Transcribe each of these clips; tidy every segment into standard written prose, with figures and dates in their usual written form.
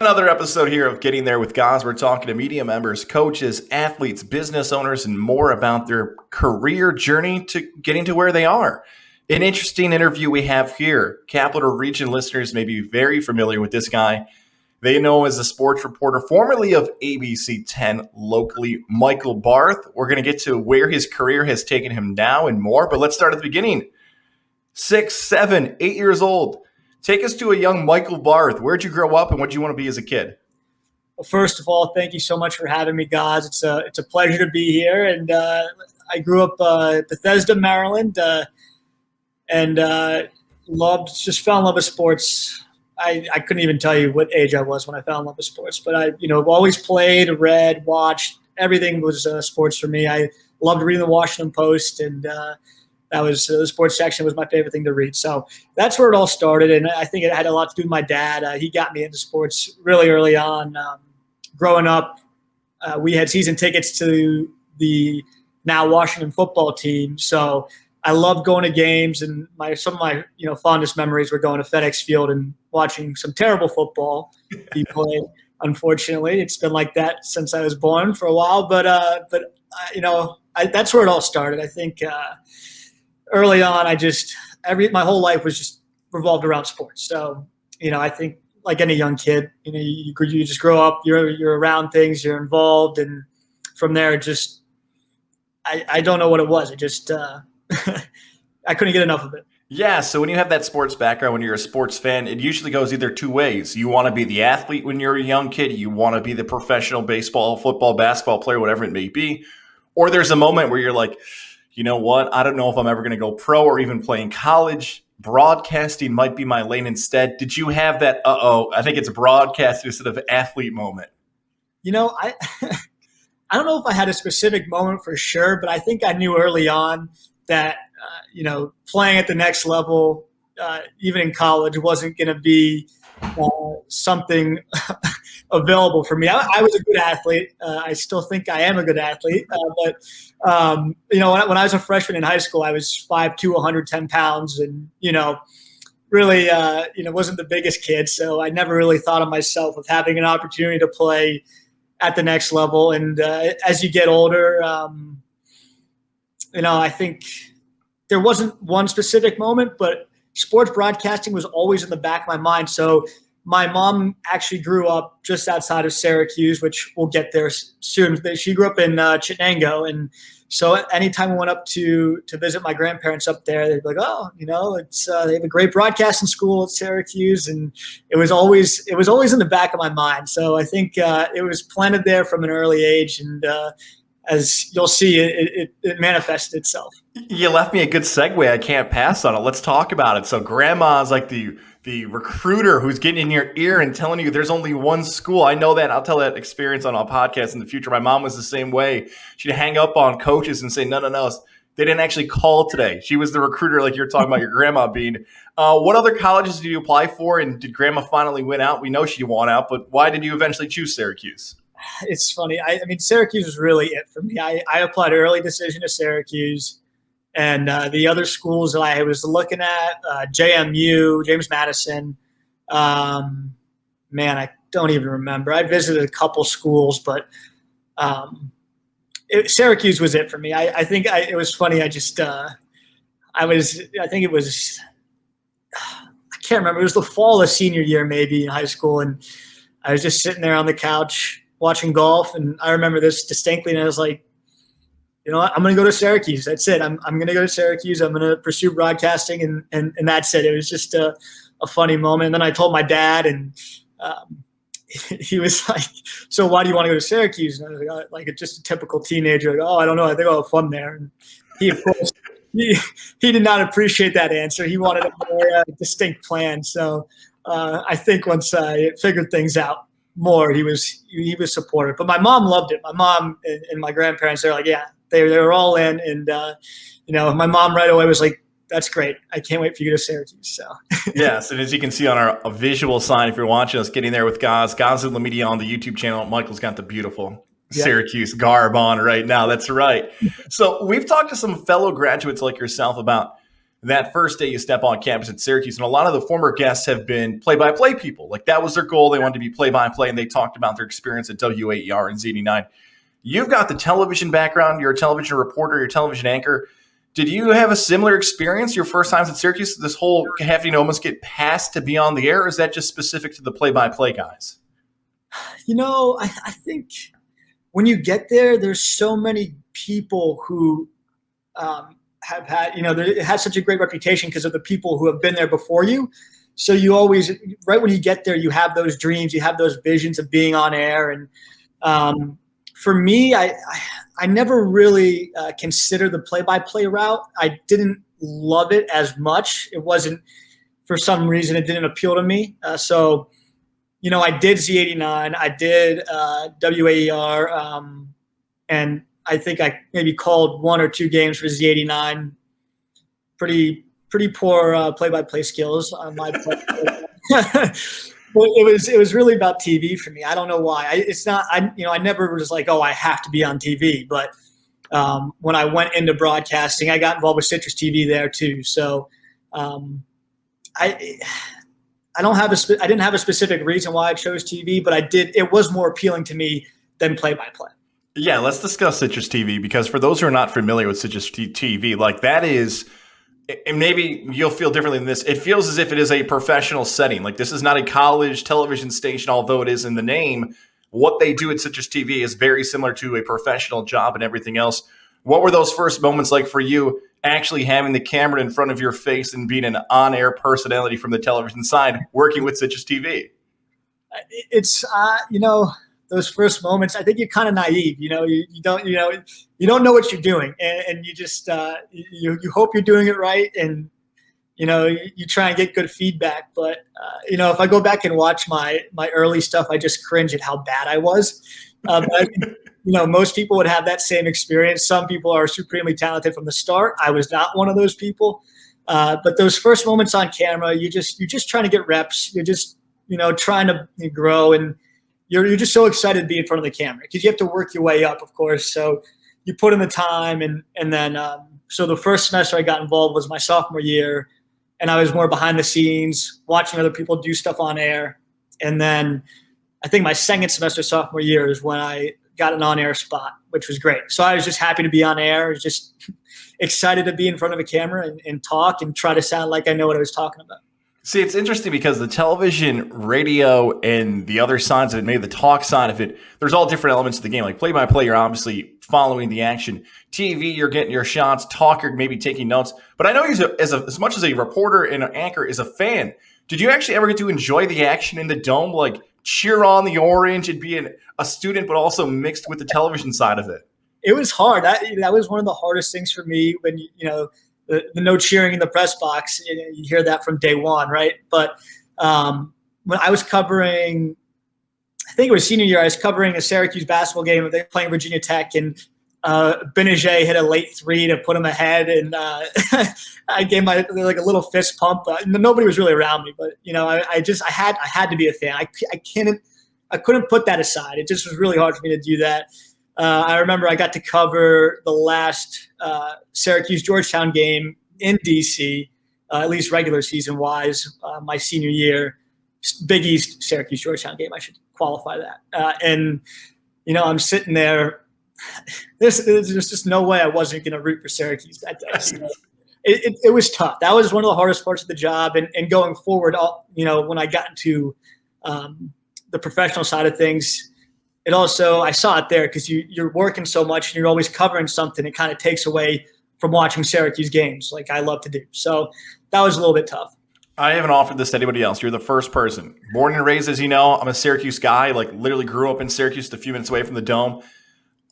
Another episode here of Getting There with Goz. We're talking to media members, coaches, athletes, business owners, and more about their career journey to getting to where they are. An interesting interview we have here. Capital Region listeners may be very familiar with this guy. They know him as a sports reporter, formerly of ABC10 locally, Michael Barth. We're going to get to where his career has taken him now and more, but let's start at the beginning. 6, 7, 8 years old. Take us to a young Michael Barth. Where'd you grow up and what did you want to be as a kid? Well, first of all, thank you so much for having me, guys. It's a pleasure to be here. And I grew up Bethesda, Maryland, and just fell in love with sports. I couldn't even tell you what age I was when I fell in love with sports, but I always played, read, watched. Everything was sports for me. I loved reading the Washington Post, and that was the sports section was my favorite thing to read. So that's where it all started, and I think it had a lot to do with my dad. He got me into sports really early on. Growing up, we had season tickets to the now Washington football team, so I loved going to games. And some of my fondest memories were going to FedEx Field and watching some terrible football be played. Unfortunately, it's been like that since I was born for a while. But that's where it all started. I think. Early on, my whole life was just revolved around sports. So, I think like any young kid, you just grow up, you're around things, you're involved. And from there, I don't know what it was. It just, I couldn't get enough of it. Yeah. So when you have that sports background, when you're a sports fan, it usually goes either two ways. You want to be the athlete when you're a young kid. You want to be the professional baseball, football, basketball player, whatever it may be. Or there's a moment where you're like, you know what? I don't know if I'm ever going to go pro or even play in college. Broadcasting might be my lane instead. Did you have that, I think it's broadcast instead of athlete moment? I don't know if I had a specific moment for sure, but I think I knew early on that, playing at the next level, even in college, wasn't going to be something available for me. I was a good athlete. I still think I am a good athlete. But when I was a freshman in high school, I was 5'2", 110 pounds, and really wasn't the biggest kid. So I never really thought of myself of having an opportunity to play at the next level. And as you get older, I think there wasn't one specific moment, but sports broadcasting was always in the back of my mind. So my mom actually grew up just outside of Syracuse, which we'll get there soon. She grew up in Chittenango. And so anytime we went up to visit my grandparents up there, they'd be like, it's they have a great broadcasting school at Syracuse. And it was always in the back of my mind. So I think it was planted there from an early age. And as you'll see, it manifested itself. You left me a good segue. I can't pass on it. Let's talk about it. So grandma's like the recruiter who's getting in your ear and telling you there's only one school. I know that. I'll tell that experience on a podcast in the future. My mom was the same way. She'd hang up on coaches and say, no. They didn't actually call today. She was the recruiter like you're talking about your grandma being. What other colleges did you apply for? And did grandma finally win out? We know she won out, but why did you eventually choose Syracuse? It's funny. I mean, Syracuse was really it for me. I applied early decision to Syracuse. And the other schools that I was looking at, JMU, James Madison, I don't even remember. I visited a couple schools, but Syracuse was it for me. I think it was funny. I can't remember. It was the fall of senior year maybe in high school, and I was just sitting there on the couch watching golf, and I remember this distinctly, and I was like, I'm going to go to Syracuse. That's it. I'm going to go to Syracuse. I'm going to pursue broadcasting, and that's it. It was just a funny moment. And then I told my dad, and he was like, "So why do you want to go to Syracuse?" And I was like just a typical teenager. Like, I don't know. I think I'll have fun there. And he, of course, he did not appreciate that answer. He wanted a more distinct plan. So I think once I figured things out more, he was supportive. But my mom loved it. My mom and my grandparents, they're like, yeah. They were all in, and my mom right away was like, "That's great! I can't wait for you to go to Syracuse." So yes, and as you can see on our visual sign, if you're watching us, Getting There with Goz in the Media on the YouTube channel, Michael's got the beautiful Syracuse garb on right now. That's right. So we've talked to some fellow graduates like yourself about that first day you step on campus at Syracuse. And a lot of the former guests have been play-by-play people. Like that was their goal. They wanted to be play-by-play, and they talked about their experience at WAER and Z89. You've got the television background. You're a television reporter. You're a television anchor. Did you have a similar experience your first times at Syracuse? This whole having to almost get passed to be on the air, or is that just specific to the play-by-play guys? I think when you get there, there's so many people who have had, it has such a great reputation because of the people who have been there before you. So you always, right when you get there, you have those dreams, you have those visions of being on air. And for me, I never really considered the play-by-play route. I didn't love it as much. It wasn't, for some reason, it didn't appeal to me. So I did Z89, I did WAER, and I think I maybe called 1 or 2 games for Z89. Pretty poor play-by-play skills on my part. But it was really about TV for me. I don't know why. I never was like, oh, I have to be on TV. But when I went into broadcasting, I got involved with Citrus TV there too. So I didn't have a specific reason why I chose TV, but it was more appealing to me than play-by-play. Yeah, let's discuss Citrus TV, because for those who are not familiar with Citrus TV, like that is, and maybe you'll feel differently than this, it feels as if it is a professional setting. Like this is not a college television station, although it is in the name. What they do at Citrus TV is very similar to a professional job and everything else. What were those first moments like for you, actually having the camera in front of your face and being an on-air personality from the television side, working with Citrus TV? It's, those first moments, I think you're kind of naive. You don't know what you're doing, and you just you hope you're doing it right, and you try and get good feedback. But if I go back and watch my early stuff, I just cringe at how bad I was. But I think, most people would have that same experience. Some people are supremely talented from the start. I was not one of those people. But those first moments on camera, you're just trying to get reps. You're just trying to grow, and you're just so excited to be in front of the camera because you have to work your way up, of course. So you put in the time, and then so the first semester I got involved was my sophomore year, and I was more behind the scenes, watching other people do stuff on air. And then I think my second semester sophomore year is when I got an on-air spot, which was great. So I was just happy to be on air, just excited to be in front of a camera and talk and try to sound like I know what I was talking about. See, it's interesting because the television, radio, and the other sides of it, maybe the talk side of it, there's all different elements of the game. Like play-by-play, you're obviously following the action. TV, you're getting your shots. Talk, you're maybe taking notes. But I know you, as much as a reporter and an anchor, is a fan. Did you actually ever get to enjoy the action in the dome, like cheer on the orange and be a student, but also mixed with the television side of it? It was hard. That was one of the hardest things for me when, the no cheering in the press box. You hear that from day one, right? But when I was covering, I think it was senior year, I was covering a Syracuse basketball game. They were playing Virginia Tech, and Benajay hit a late 3 to put them ahead, and I gave my like a little fist pump. Nobody was really around me, but I had to be a fan. I couldn't put that aside. It just was really hard for me to do that. I remember I got to cover the last Syracuse-Georgetown game in D.C., at least regular season-wise, my senior year. Big East Syracuse-Georgetown game, I should qualify that. And I'm sitting there. There's just no way I wasn't going to root for Syracuse that day. So it was tough. That was one of the hardest parts of the job. And going forward, when I got into the professional side of things, it also, I saw it there because you're working so much and you're always covering something. It kind of takes away from watching Syracuse games like I love to do. So that was a little bit tough. I haven't offered this to anybody else. You're the first person. Born and raised, as you know, I'm a Syracuse guy, like literally grew up in Syracuse, a few minutes away from the Dome.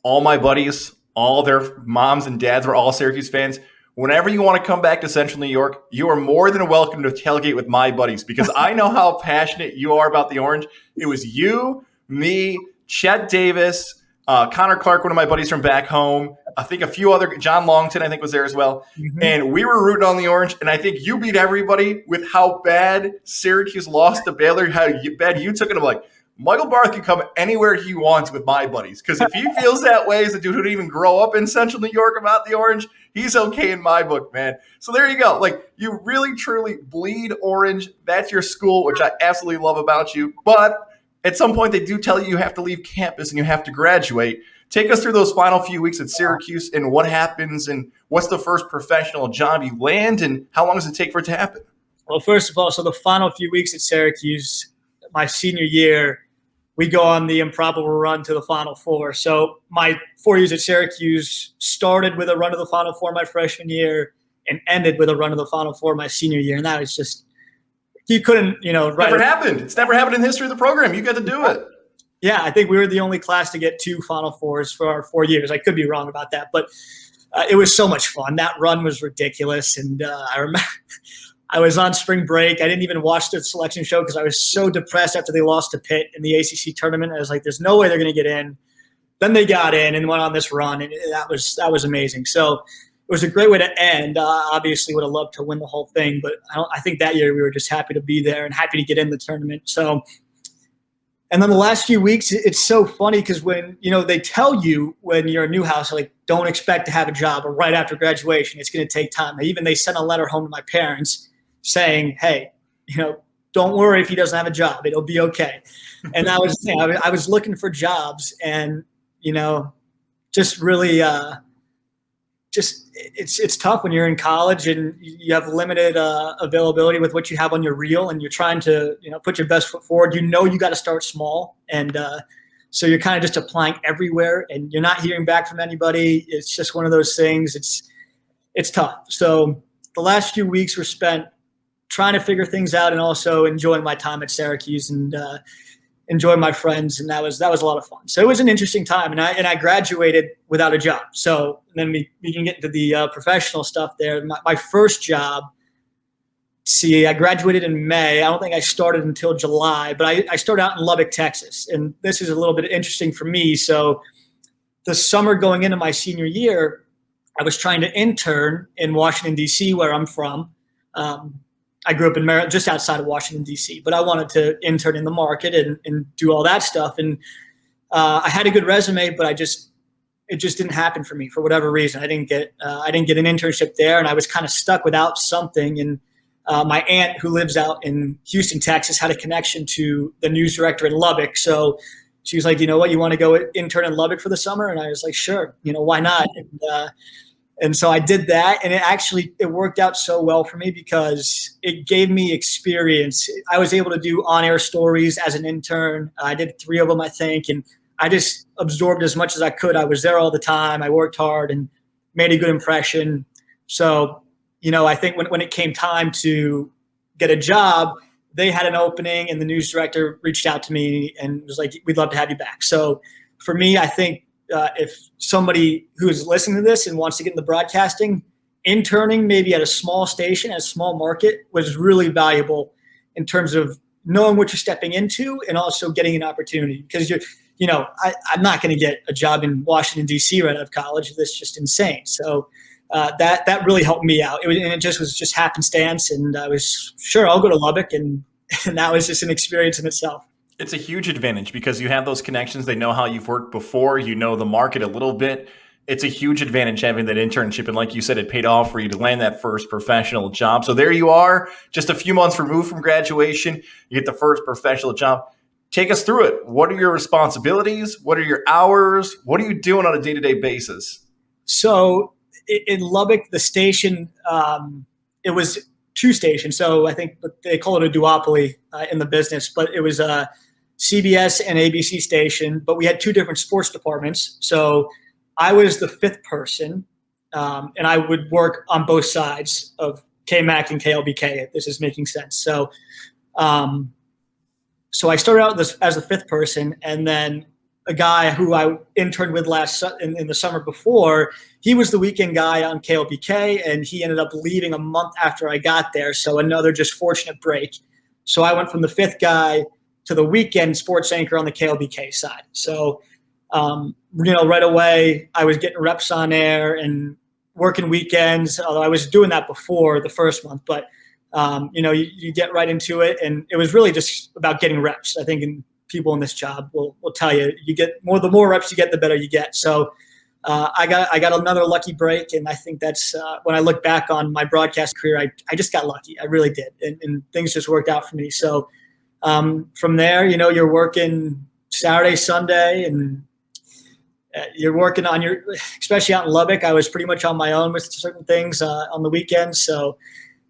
All my buddies, all their moms and dads were all Syracuse fans. Whenever you want to come back to Central New York, you are more than welcome to tailgate with my buddies because I know how passionate you are about the Orange. It was you, me, Chet Davis, Connor Clark, one of my buddies from back home. I think a few other, John Longton, I think was there as well. Mm-hmm. And we were rooting on the Orange. And I think you beat everybody with how bad Syracuse lost to Baylor, how bad you took it. I'm like, Michael Barth can come anywhere he wants with my buddies. Because if he feels that way as a dude who didn't even grow up in Central New York about the orange, he's okay in my book, man. So there you go. Like, you really, truly bleed orange. That's your school, which I absolutely love about you. But at some point, they do tell you have to leave campus and you have to graduate. Take us through those final few weeks at Syracuse and what happens and what's the first professional job you land and how long does it take for it to happen? Well, first of all, so the final few weeks at Syracuse, my senior year, we go on the improbable run to the Final Four. So my 4 years at Syracuse started with a run to the Final Four my freshman year and ended with a run to the Final Four my senior year. And that was just, you couldn't, Never happened. It's never happened in the history of the program. You got to do it. Yeah, I think we were the only class to get 2 Final Fours for our 4 years. I could be wrong about that, but it was so much fun. That run was ridiculous. And I remember I was on spring break. I didn't even watch the selection show because I was so depressed after they lost to Pitt in the ACC tournament. I was like, there's no way they're going to get in. Then they got in and went on this run, and that was amazing. So it was a great way to end. Obviously would have loved to win the whole thing, but I think that year we were just happy to be there and happy to get in the tournament. So, and then the last few weeks, it's so funny because when, they tell you when you're a Newhouse, like, don't expect to have a job or right after graduation. It's going to take time. They sent a letter home to my parents saying, hey, don't worry if he doesn't have a job. It'll be okay. And I was looking for jobs and, just really it's tough when you're in college and you have limited availability with what you have on your reel and you're trying to, put your best foot forward. You got to start small. And so you're kind of just applying everywhere and you're not hearing back from anybody. It's just one of those things. It's tough. So the last few weeks were spent trying to figure things out and also enjoying my time at Syracuse and enjoying my friends. And that was a lot of fun. So it was an interesting time. And I graduated without a job. So then we can get into the professional stuff there. My first job, I graduated in May. I don't think I started until July, but I started out in Lubbock, Texas. And this is a little bit interesting for me. So the summer going into my senior year, I was trying to intern in Washington, D.C., where I'm from. I grew up in Maryland, just outside of Washington, D.C., but I wanted to intern in the market and do all that stuff. And I had a good resume, but it just didn't happen for me for whatever reason. I didn't get an internship there, and I was kind of stuck without something. And my aunt, who lives out in Houston, Texas, had a connection to the news director in Lubbock. So she was like, you know what, you want to go intern in Lubbock for the summer? And I was like, sure, why not? And so I did that, and it worked out so well for me because it gave me experience. I was able to do on-air stories as an intern. I did 3 of them, I think, and I just absorbed as much as I could. I was there all the time. I worked hard and made a good impression. So, I think when it came time to get a job, they had an opening, and the news director reached out to me and was like, we'd love to have you back. So for me, I think, if somebody who is listening to this and wants to get into broadcasting, interning maybe at a small station, at a small market was really valuable in terms of knowing what you're stepping into and also getting an opportunity because I'm not going to get a job in Washington, D.C. right out of college. That's just insane. So that really helped me out. It just was happenstance. And I was sure I'll go to Lubbock and that was just an experience in itself. It's a huge advantage because you have those connections. They know how you've worked before. You know the market a little bit. It's a huge advantage having that internship. And like you said, it paid off for you to land that first professional job. So there you are, just a few months removed from graduation. You get the first professional job. Take us through it. What are your responsibilities? What are your hours? What are you doing on a day-to-day basis? So in Lubbock, the station, it was 2 stations. So I think they call it a duopoly in the business, but it was a CBS and ABC station, but we had 2 different sports departments. So I was the 5th person, and I would work on both sides of KMAC and KLBK, if this is making sense. So so I started out as the 5th person, and then a guy who I interned with in the summer before, he was the weekend guy on KLBK, and he ended up leaving a month after I got there. So another just fortunate break. So I went from the 5th guy to the weekend sports anchor on the KLBK side. So, right away I was getting reps on air and working weekends, although I was doing that before the first month, but you get right into it. And it was really just about getting reps. I think people in this job will tell you, the more reps you get, the better you get. So I got another lucky break, and I think that's when I look back on my broadcast career, I just got lucky. I really did, and things just worked out for me. So from there, you're working Saturday, Sunday, and you're working on especially out in Lubbock. I was pretty much on my own with certain things on the weekends. So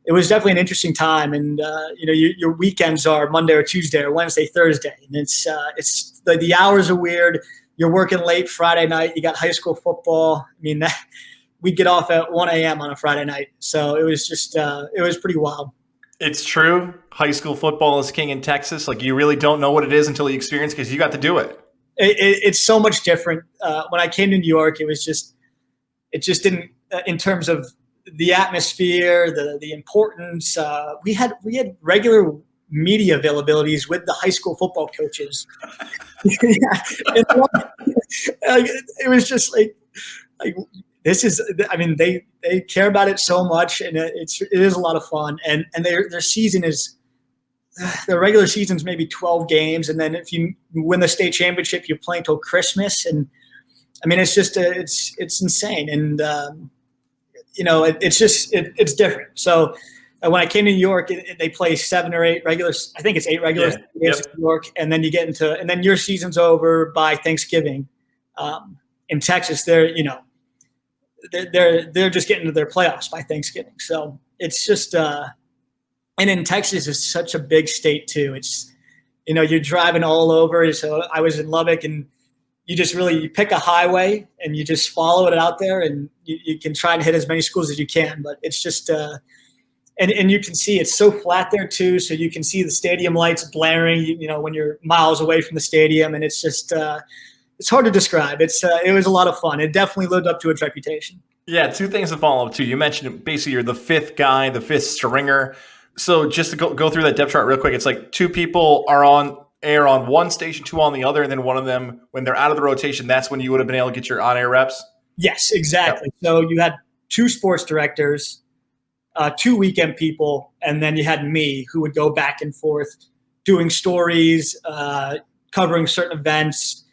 it was definitely an interesting time. And, your weekends are Monday or Tuesday or Wednesday, Thursday. And it's the hours are weird. You're working late Friday night. You got high school football. I mean, we get off at 1 a.m. on a Friday night. So it was just, it was pretty wild. It's true. High school football is king in Texas. Like, you really don't know what it is until you experience, because you got to do it. It's so much different. When I came to New York, it just didn't, in terms of the atmosphere, the importance. We had regular media availabilities with the high school football coaches. It was just like this is. I mean, they care about it so much, and it is a lot of fun. And their season is. The regular season's maybe 12 games, and then if you win the state championship, you're playing till Christmas. And I mean, it's just it's insane, and it's different. So when I came to New York, they play 7 or 8 regulars. I think it's 8 regulars games in New York, and then and then your season's over by Thanksgiving. In Texas, they're just getting to their playoffs by Thanksgiving. So it's just. And in Texas, it's such a big state too. It's, you're driving all over. So I was in Lubbock, and you pick a highway and you just follow it out there, and you can try to hit as many schools as you can. But it's just, and you can see it's so flat there too. So you can see the stadium lights blaring, when you're miles away from the stadium, and it's just, it's hard to describe. It was a lot of fun. It definitely lived up to its reputation. Yeah. 2 things to follow up to. You mentioned basically you're the 5th guy, the 5th stringer. So just to go through that depth chart real quick, it's like 2 people are on air on one station, 2 on the other, and then one of them, when they're out of the rotation, that's when you would have been able to get your on-air reps? Yes, exactly. Yep. So you had 2 sports directors, 2 weekend people, and then you had me, who would go back and forth doing stories, covering certain events,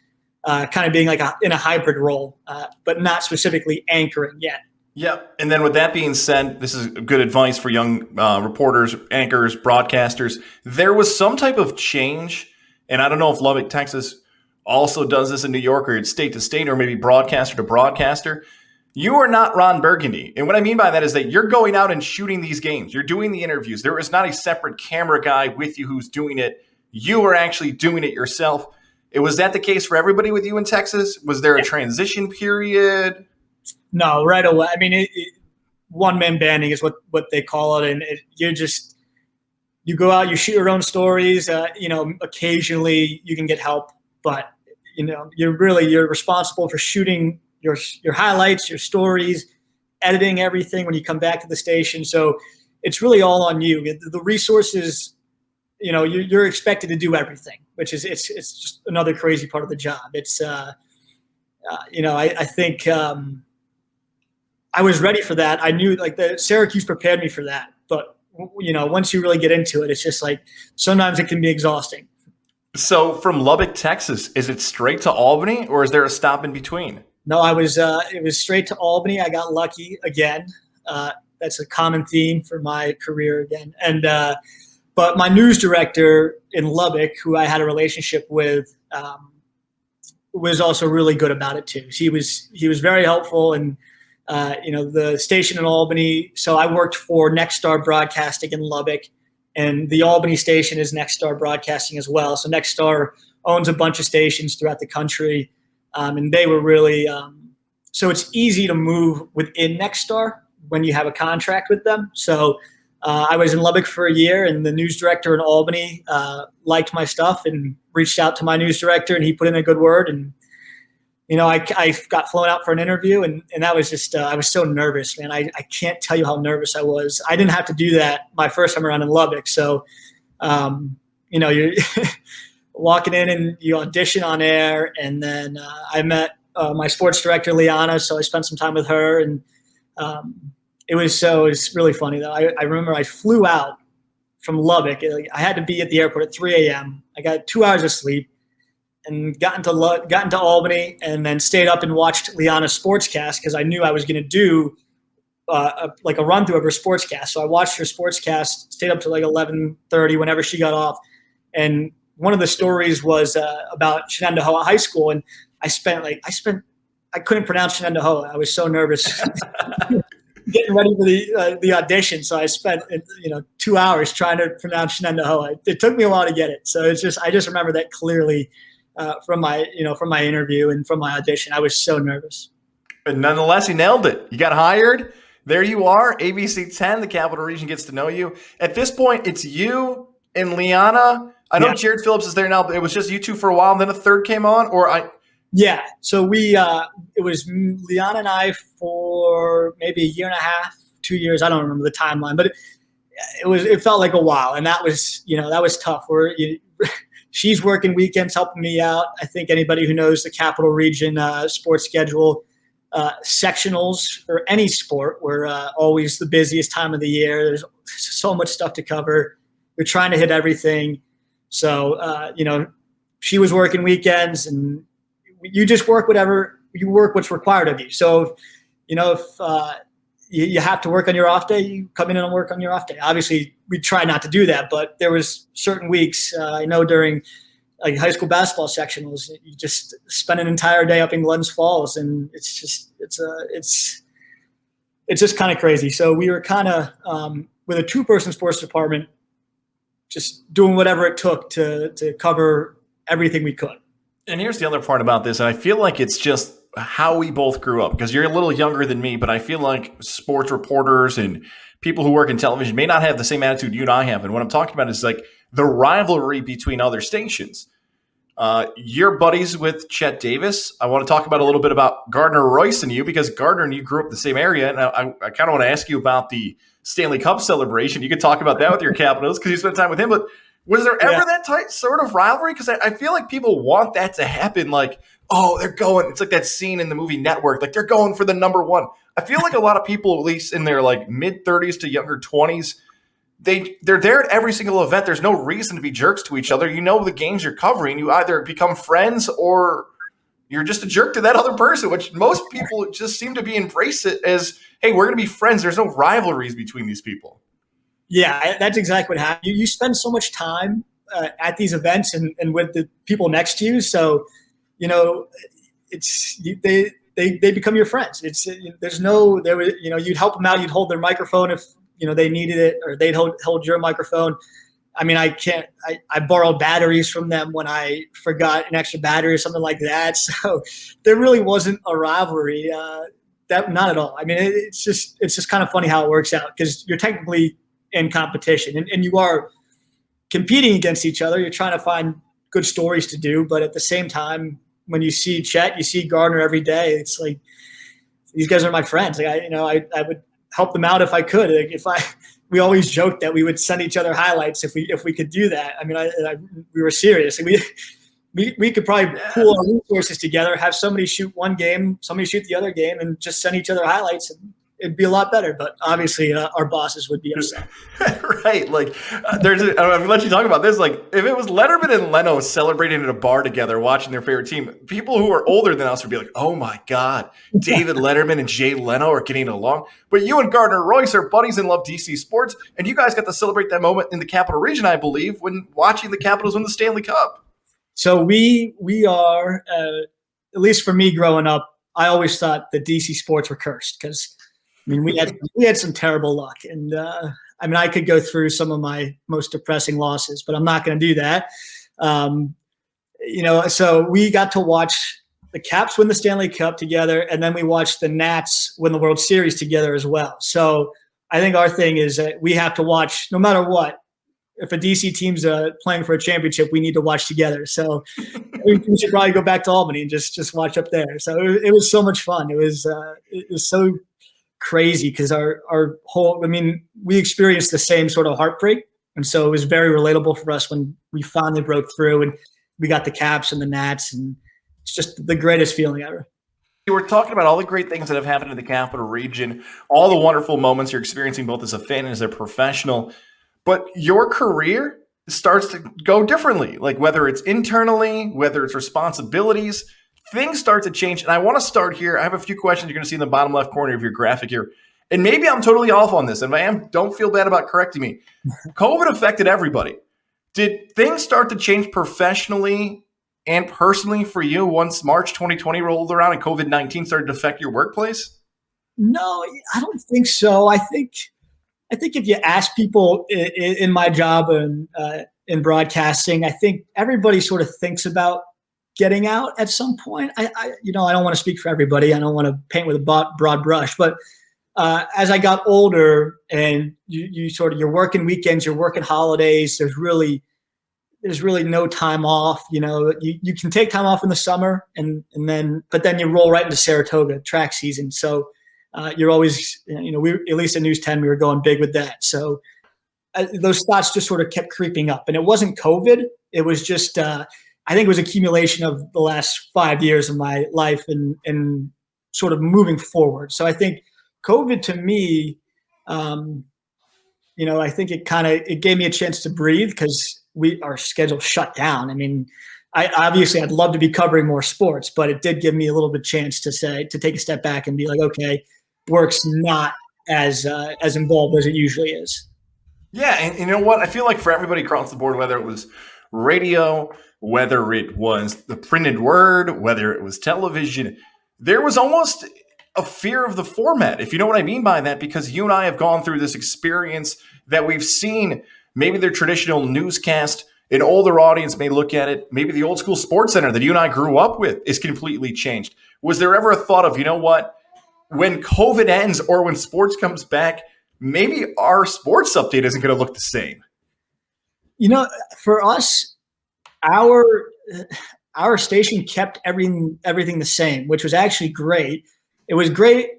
kind of being like in a hybrid role, but not specifically anchoring yet. Yep. And then with that being said, this is good advice for young reporters, anchors, broadcasters. There was some type of change, and I don't know if Lubbock, Texas also does this in New York, or it's state to state, or maybe broadcaster to broadcaster. You are not Ron Burgundy. And what I mean by that is that you're going out and shooting these games. You're doing the interviews. There is not a separate camera guy with you who's doing it. You are actually doing it yourself. Was that the case for everybody with you in Texas? Was there a transition period? No, right away. I mean, one-man banding is what they call it, and you go out, you shoot your own stories. Occasionally you can get help, but you're responsible for shooting your highlights, your stories, editing everything when you come back to the station. So it's really all on you. The resources, you're expected to do everything, which is it's just another crazy part of the job. It's I think. I was ready for that. I knew the Syracuse prepared me for that. But, once you really get into it, it's just like sometimes it can be exhausting. So from Lubbock, Texas, is it straight to Albany, or is there a stop in between? No, it was straight to Albany. I got lucky again. That's a common theme for my career again. And but my news director in Lubbock, who I had a relationship with, was also really good about it too. He was very helpful, and the station in Albany. So I worked for Nexstar Broadcasting in Lubbock, and the Albany station is Nexstar Broadcasting as well. So Nexstar owns a bunch of stations throughout the country, and they were really so it's easy to move within Nexstar when you have a contract with them. So I was in Lubbock for a year, and the news director in Albany liked my stuff and reached out to my news director, and he put in a good word. And I got flown out for an interview, and that was just I was so nervous, man. I can't tell you how nervous I was. I didn't have to do that my first time around in Lubbock. So, you're walking in and you audition on air, and then I met my sports director, Liana, so I spent some time with her, and it was really funny, though. I remember I flew out from Lubbock. I had to be at the airport at 3 a.m. I got 2 hours of sleep. and got into Albany, and then stayed up and watched Liana's sportscast because I knew I was going to do like a run through of her sportscast. So I watched her sportscast, stayed up to like 11:30 whenever she got off, and one of the stories was about Shenandoah High School, and I couldn't pronounce Shenandoah. I was so nervous getting ready for the audition. So I spent 2 hours trying to pronounce Shenandoah. It took me a while to get it. So I just remember that clearly from my interview and from my audition. I was so nervous. But nonetheless, you nailed it. You got hired. There you are. ABC10, the Capital Region gets to know you. At this point, it's you and Liana. I know Jared Phillips is there now, but it was just you two for a while, and then a third came on, Yeah. So it was Liana and I for maybe a year and a half, 2 years. I don't remember the timeline, but it felt like a while, and that was tough. She's working weekends, helping me out. I think anybody who knows the Capital Region sports schedule, sectionals for any sport were always the busiest time of the year. There's so much stuff to cover. You're trying to hit everything. So, she was working weekends, and you just work what's required of you. So, if you have to work on your off day, you come in and work on your off day. Obviously, we try not to do that, but there was certain weeks, I know during like high school basketball sectionals, you just spend an entire day up in Glens Falls, and it's just kind of crazy. So we were kind of with a 2-person sports department, just doing whatever it took to cover everything we could. And here's the other part about this, and I feel like it's just how we both grew up, because you're a little younger than me, but I feel like sports reporters and people who work in television may not have the same attitude you and I have. And what I'm talking about is like the rivalry between other stations. You're buddies with Chet Davis. I want to talk about a little bit about Gardner Royce and you, because Gardner and you grew up in the same area. And I kind of want to ask you about the Stanley Cup celebration. You could talk about that with your Capitals because you spent time with him. But was there ever that tight sort of rivalry? Because I feel like people want that to happen. Like, oh, they're going. It's like that scene in the movie Network. Like they're going for the number one. I feel like a lot of people, at least in their like mid 30s to younger 20s, they're there at every single event. There's no reason to be jerks to each other. You know the games you're covering. You either become friends or you're just a jerk to that other person, which most people just seem to be embrace it as, hey, we're going to be friends. There's no rivalries between these people. Yeah, that's exactly what happened. You spend so much time at these events and with the people next to you. So, they become your friends. You'd help them out. You'd hold their microphone if they needed it, or they'd hold your microphone. I mean, I borrowed batteries from them when I forgot an extra battery or something like that. So there really wasn't a rivalry. Not at all. I mean, it's just kind of funny how it works out, because you're technically in competition and you are competing against each other. You're trying to find good stories to do, but at the same time, when you see Chet, you see Gardner every day. It's like, these guys are my friends. Like I would help them out if I could. Like we always joked that we would send each other highlights if we could do that. I mean, we were serious. We could probably pool our resources together, have somebody shoot one game, somebody shoot the other game, and just send each other highlights. And it'd be a lot better. But obviously, our bosses would be upset. Right. Like, I'm going to let you talk about this. Like, if it was Letterman and Leno celebrating at a bar together, watching their favorite team, people who are older than us would be like, oh my God, David Letterman and Jay Leno are getting along. But you and Gardner Royce are buddies and love DC sports. And you guys got to celebrate that moment in the Capital Region, I believe, when watching the Capitals win the Stanley Cup. So we are, at least for me growing up, I always thought the DC sports were cursed, because I mean, we had some terrible luck, and I mean, I could go through some of my most depressing losses, but I'm not going to do that. So we got to watch the Caps win the Stanley Cup together, and then we watched the Nats win the World Series together as well. So I think our thing is that we have to watch no matter what. If a DC team's playing for a championship, we need to watch together. So we should probably go back to Albany and just watch up there. So it was so much fun. It was so crazy, because our whole, I mean, we experienced the same sort of heartbreak. And so it was very relatable for us when we finally broke through and we got the Caps and the Nats, and it's just the greatest feeling ever. You were talking about all the great things that have happened in the Capital Region, all the wonderful moments you're experiencing both as a fan and as a professional. But your career starts to go differently. Like whether it's internally, whether it's responsibilities, things start to change. And I want to start here. I have a few questions you're going to see in the bottom left corner of your graphic here. And maybe I'm totally off on this. And if I am, don't feel bad about correcting me. COVID affected everybody. Did things start to change professionally and personally for you once March 2020 rolled around and COVID-19 started to affect your workplace? No, I don't think so. I think if you ask people in my job and in broadcasting, I think everybody sort of thinks about getting out at some point. I don't want to speak for everybody. I don't want to paint with a broad brush, but as I got older and you're working weekends, you're working holidays, there's really no time off. You can take time off in the summer but then you roll right into Saratoga track season. So you're always, we, at least at News 10, we were going big with that. So those thoughts just sort of kept creeping up, and it wasn't COVID. It was just, I think it was accumulation of the last 5 years of my life and sort of moving forward. So I think COVID to me, I think it gave me a chance to breathe because our schedule shut down. I mean, I'd love to be covering more sports, but it did give me a little bit chance to take a step back and be like, okay, work's not as involved as it usually is. Yeah, and you know what? I feel like for everybody across the board, whether it was radio, whether it was the printed word, whether it was television, there was almost a fear of the format, if you know what I mean by that, because you and I have gone through this experience that we've seen maybe their traditional newscast. An older audience may look at it. Maybe the old school sports center that you and I grew up with is completely changed. Was there ever a thought of, you know what, when COVID ends or when sports comes back, maybe our sports update isn't going to look the same? For us, our station kept everything the same, which was actually great. It was great,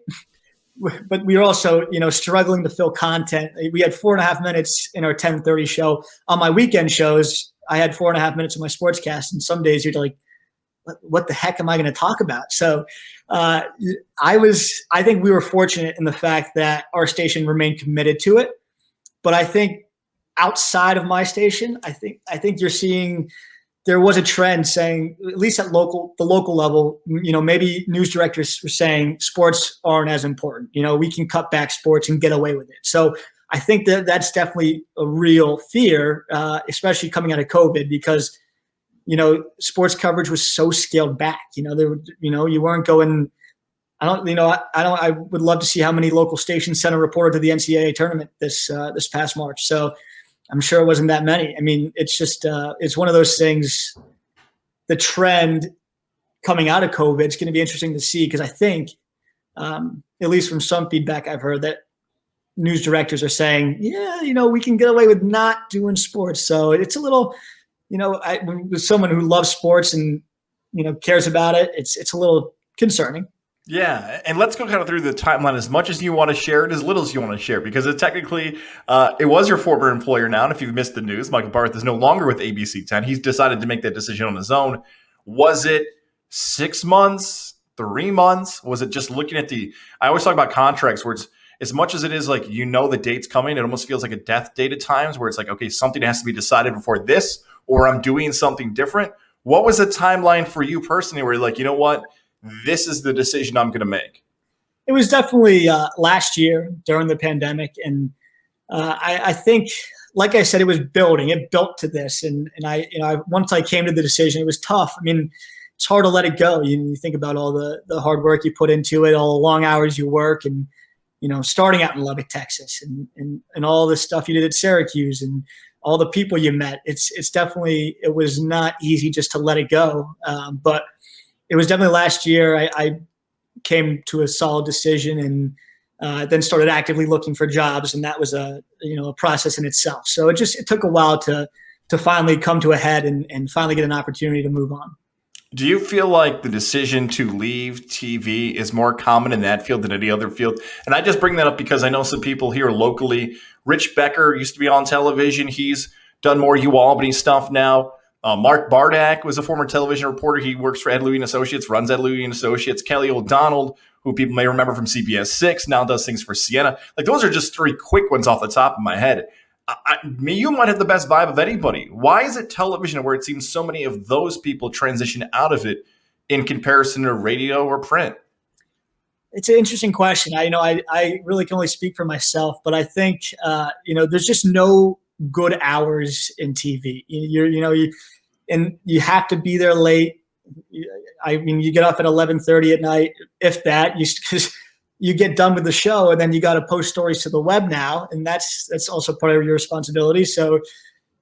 but we were also, struggling to fill content. We had 4.5 minutes in our 10:30 show. On my weekend shows, I had 4.5 minutes of my sportscast, and some days you're like, what the heck am I going to talk about? So I think we were fortunate in the fact that our station remained committed to it. But I think outside of my station, I think you're seeing there was a trend saying, at least at the local level, maybe news directors were saying sports aren't as important. We can cut back sports and get away with it. So I think that's definitely a real fear, especially coming out of COVID, because sports coverage was so scaled back. You weren't going. I would love to see how many local stations sent a reporter to the NCAA tournament this past March. So I'm sure it wasn't that many. I mean, it's just it's one of those things. The trend coming out of COVID, it's going to be interesting to see, because I think, at least from some feedback I've heard, that news directors are saying, we can get away with not doing sports. So it's a little, with someone who loves sports and cares about it, it's a little concerning. Yeah, and let's go kind of through the timeline as much as you want to share it, as little as you want to share, because it technically, it was your former employer now, and if you've missed the news, Michael Barth is no longer with ABC10. He's decided to make that decision on his own. Was it 6 months, 3 months? Was it just looking at I always talk about contracts where it's, as much as it is like, the date's coming, it almost feels like a death date at times where it's like, okay, something has to be decided before this, or I'm doing something different. What was the timeline for you personally where you're like, you know what? This is the decision I'm going to make? It was definitely last year during the pandemic. And I think, like I said, it was building. It built to this. And once I came to the decision, it was tough. I mean, it's hard to let it go. You think about all the hard work you put into it, all the long hours you work, and, starting out in Lubbock, Texas, and all the stuff you did at Syracuse and all the people you met. It's definitely, it was not easy just to let it go. But it was definitely last year I came to a solid decision, and then started actively looking for jobs. And that was a process in itself. So it took a while to finally come to a head and finally get an opportunity to move on. Do you feel like the decision to leave TV is more common in that field than any other field? And I just bring that up because I know some people here locally. Rich Becker used to be on television. He's done more Albany stuff now. Mark Bardak was a former television reporter. He works for Ed Louie & Associates, runs Ed Louie & Associates. Kelly O'Donnell, who people may remember from CBS 6, now does things for Sienna. Like, those are just 3 quick ones off the top of my head. You might have the best vibe of anybody. Why is it television where it seems so many of those people transition out of it in comparison to radio or print? It's an interesting question. I really can only speak for myself, but I think, there's just no good hours in TV. And you have to be there late. I mean, you get off at 11:30 at night, if that, because you get done with the show, and then you got to post stories to the web now, and that's also part of your responsibility. So,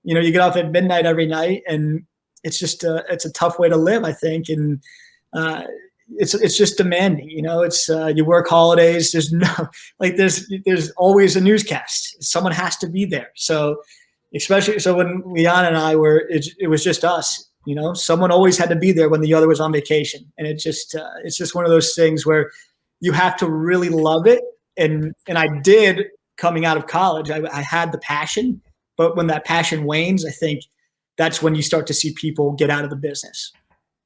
you get off at midnight every night, and it's just it's a tough way to live, I think, and it's just demanding. It's you work holidays. There's no there's always a newscast. Someone has to be there. So especially when Leon and I it was just us. Someone always had to be there when the other was on vacation, and it's just one of those things where you have to really love it. And I did coming out of college. I had the passion, but when that passion wanes, I think that's when you start to see people get out of the business.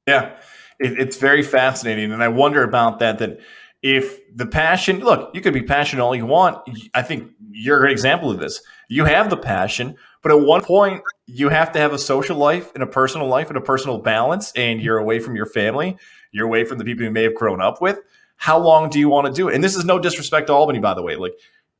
Yeah, it's very fascinating, and I wonder about that. That if the passion, look, you could be passionate all you want. I think you're a great example of this. You have the passion, but at one point, you have to have a social life and a personal life and a personal balance, and you're away from your family. You're away from the people you may have grown up with. How long do you want to do it? And this is no disrespect to Albany, by the way. Like,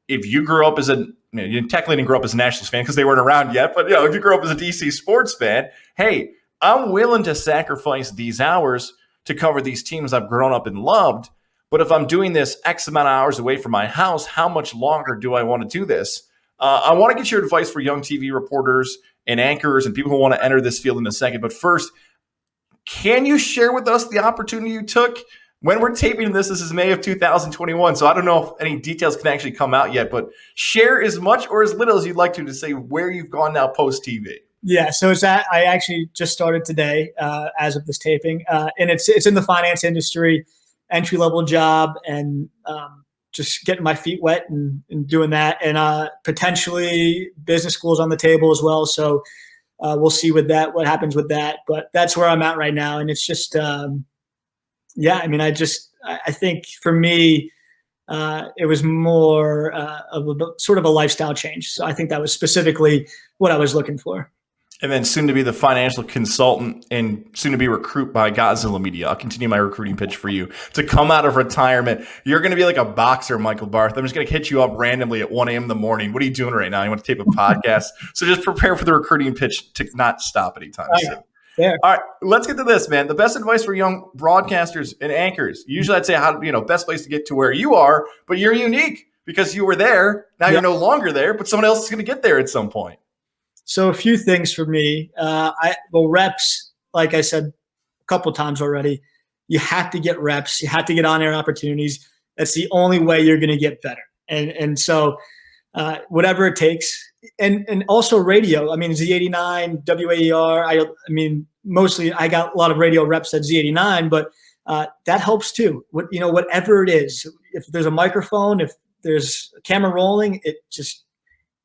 if you grew up as you technically didn't grow up as a Nationals fan because they weren't around yet, but if you grew up as a DC sports fan, hey, I'm willing to sacrifice these hours to cover these teams I've grown up and loved. But if I'm doing this X amount of hours away from my house, how much longer do I want to do this? I want to get your advice for young TV reporters and anchors and people who want to enter this field in a second. But first, can you share with us the opportunity you took? When we're taping this is May of 2021, so I don't know if any details can actually come out yet, but share as much or as little as you'd like to say where you've gone now post-TV. Yeah, so I actually just started today as of this taping, and it's in the finance industry, entry-level job, and just getting my feet wet and doing that, and potentially business schools on the table as well. So we'll see what happens with that, but that's where I'm at right now, and it's just yeah. I mean, I think for me, it was more of a sort of a lifestyle change. So I think that was specifically what I was looking for. And then soon to be the financial consultant and soon to be recruit by Godzilla Media. I'll continue my recruiting pitch for you to come out of retirement. You're going to be like a boxer, Michael Barth. I'm just going to hit you up randomly at 1 a.m. in the morning. What are you doing right now? You want to tape a podcast? So just prepare for the recruiting pitch to not stop anytime soon. Yeah. All right, let's get to this, man. The best advice for young broadcasters and anchors. Usually I'd say best place to get to where you are, but you're unique because you were there. Now you're no longer there, but someone else is going to get there at some point. So a few things for me. Reps, like I said a couple times already, you have to get reps. You have to get on-air opportunities. That's the only way you're going to get better. And so whatever it takes. And also radio. I mean, Z89, WAER. I mean, mostly I got a lot of radio reps at Z89, but that helps too. Whatever it is, if there's a microphone, if there's a camera rolling, it just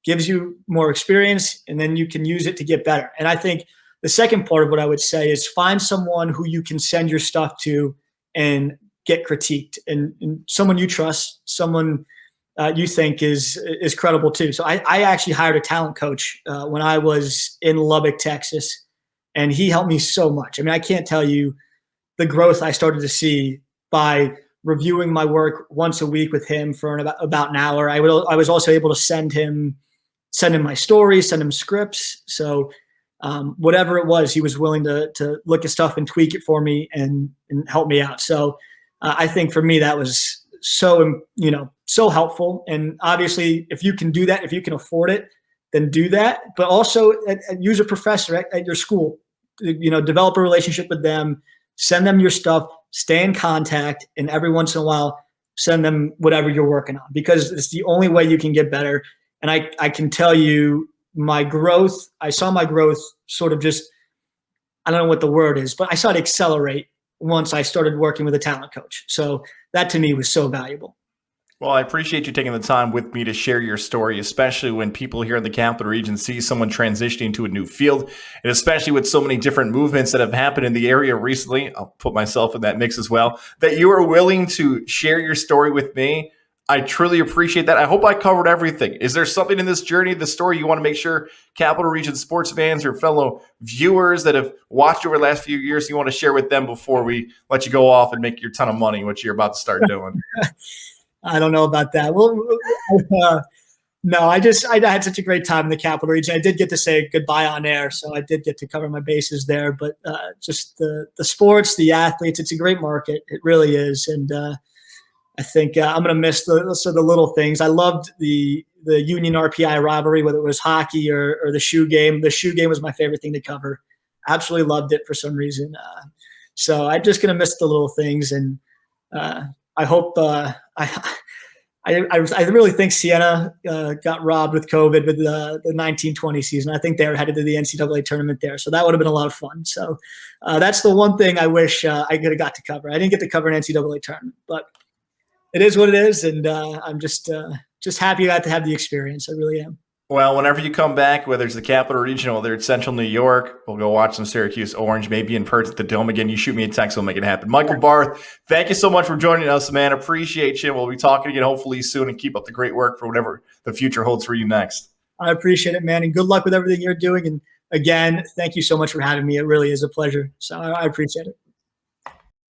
gives you more experience, and then you can use it to get better. And I think the second part of what I would say is find someone who you can send your stuff to and get critiqued, and someone you trust, someone you think is credible too. So I actually hired a talent coach when I was in Lubbock, Texas, and he helped me so much. I mean, I can't tell you the growth I started to see by reviewing my work once a week with him for about an hour. I was also able to send him my stories, send him scripts. So whatever it was, he was willing to look at stuff and tweak it for me and help me out. So I think for me, that was so helpful. And obviously, if you can do that, if you can afford it, then do that. But also use a professor at your school, develop a relationship with them, send them your stuff, stay in contact, and every once in a while, send them whatever you're working on, because it's the only way you can get better. And I can tell you I saw my growth sort of just, I don't know what the word is, but I saw it accelerate once I started working with a talent coach. So that to me was so valuable. Well, I appreciate you taking the time with me to share your story, especially when people here in the Capital Region see someone transitioning to a new field, and especially with so many different movements that have happened in the area recently. I'll put myself in that mix as well, that you are willing to share your story with me. I truly appreciate that. I hope I covered everything. Is there something in this journey, the story, you want to make sure Capital Region sports fans or fellow viewers that have watched over the last few years, you want to share with them before we let you go off and make your ton of money, which you're about to start doing? I don't know about that. Well, no, I had such a great time in the Capital Region. I did get to say goodbye on air, so I did get to cover my bases there. But just the sports, the athletes, it's a great market. It really is, and I think I'm going to miss the little things. I loved the Union RPI rivalry, whether it was hockey or the shoe game. The shoe game was my favorite thing to cover. Absolutely loved it for some reason. So I'm just going to miss the little things, and I hope I really think Siena got robbed with COVID with the 1920 season. I think they were headed to the NCAA tournament there, so that would have been a lot of fun. So that's the one thing I wish I could have got to cover. I didn't get to cover an NCAA tournament, but it is what it is, and I'm just happy I got to have the experience. I really am. Well, whenever you come back, whether it's the Capital Region, whether it's Central New York, we'll go watch some Syracuse Orange, maybe in person at the Dome again. You shoot me a text, we'll make it happen. Michael Barth, thank you so much for joining us, man. Appreciate you. We'll be talking again hopefully soon, and keep up the great work for whatever the future holds for you next. I appreciate it, man, and good luck with everything you're doing. And again, thank you so much for having me. It really is a pleasure. So I appreciate it.